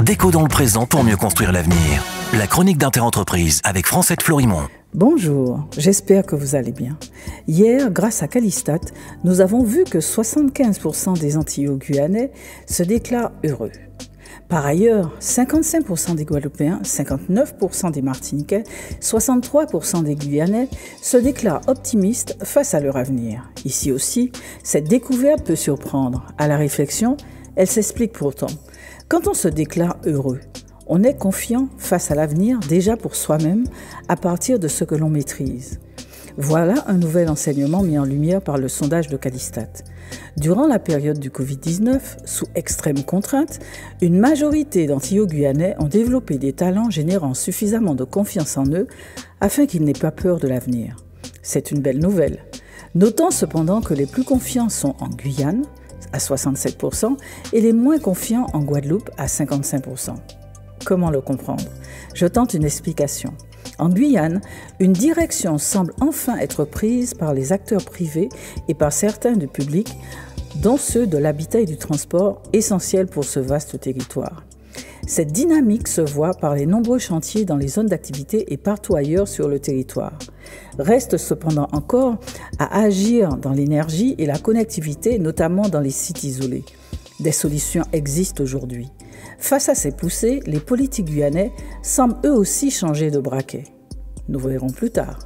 Déco dans le présent pour mieux construire l'avenir. La chronique d'Interentreprise avec Francette Florimond. Bonjour, j'espère que vous allez bien. Hier, grâce à Calistat, nous avons vu que 75% des Antillais-Guyanais se déclarent heureux. Par ailleurs, 55% des Guadeloupéens, 59% des Martiniquais, 63% des Guyanais se déclarent optimistes face à leur avenir. Ici aussi, cette découverte peut surprendre. À la réflexion, elle s'explique pourtant. Quand on se déclare heureux, on est confiant face à l'avenir déjà pour soi-même à partir de ce que l'on maîtrise. Voilà un nouvel enseignement mis en lumière par le sondage de Calistat. Durant la période du Covid-19, sous extrême contrainte, une majorité d'Antillais-Guyanais ont développé des talents générant suffisamment de confiance en eux afin qu'ils n'aient pas peur de l'avenir. C'est une belle nouvelle. Notons cependant que les plus confiants sont en Guyane, à 67%, et les moins confiants en Guadeloupe, à 55%. Comment le comprendre ? Je tente une explication. En Guyane, une direction semble enfin être prise par les acteurs privés et par certains du public, dont ceux de l'habitat et du transport, essentiels pour ce vaste territoire. Cette dynamique se voit par les nombreux chantiers dans les zones d'activité et partout ailleurs sur le territoire. Reste cependant encore à agir dans l'énergie et la connectivité, notamment dans les sites isolés. Des solutions existent aujourd'hui. Face à ces poussées, les politiques guyanais semblent eux aussi changer de braquet. Nous verrons plus tard.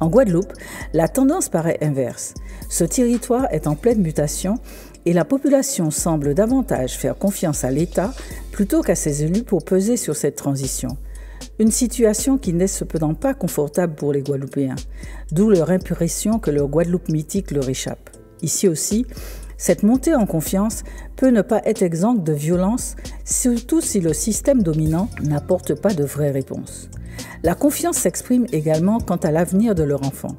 En Guadeloupe, la tendance paraît inverse. Ce territoire est en pleine mutation et la population semble davantage faire confiance à l'État plutôt qu'à ses élus pour peser sur cette transition. Une situation qui n'est cependant pas confortable pour les Guadeloupéens, d'où leur impression que leur Guadeloupe mythique leur échappe. Ici aussi, cette montée en confiance peut ne pas être exempte de violence, surtout si le système dominant n'apporte pas de vraies réponses. La confiance s'exprime également quant à l'avenir de leur enfant.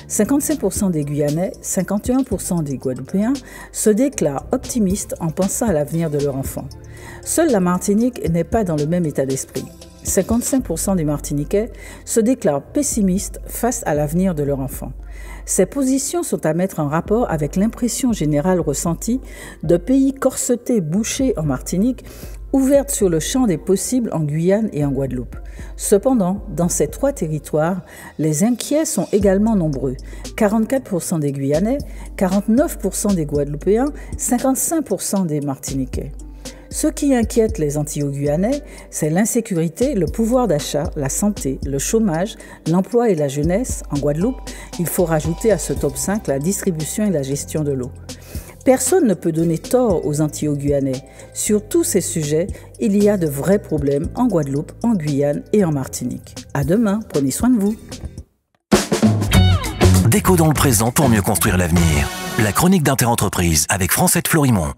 55% des Guyanais, 51% des Guadeloupéens se déclarent optimistes en pensant à l'avenir de leur enfant. Seule la Martinique n'est pas dans le même état d'esprit. 55% des Martiniquais se déclarent pessimistes face à l'avenir de leur enfant. Ces positions sont à mettre en rapport avec l'impression générale ressentie de pays corsetés, bouchés en Martinique, ouvertes sur le champ des possibles en Guyane et en Guadeloupe. Cependant, dans ces trois territoires, les inquiets sont également nombreux. 44% des Guyanais, 49% des Guadeloupéens, 55% des Martiniquais. Ce qui inquiète les Antillais-Guyanais, c'est l'insécurité, le pouvoir d'achat, la santé, le chômage, l'emploi et la jeunesse. En Guadeloupe, il faut rajouter à ce top 5 la distribution et la gestion de l'eau. Personne ne peut donner tort aux Antillais-Guyanais. Sur tous ces sujets, il y a de vrais problèmes en Guadeloupe, en Guyane et en Martinique. À demain, prenez soin de vous. Déco dans le présent pour mieux construire l'avenir. La chronique d'Interentreprise avec Francette Florimond.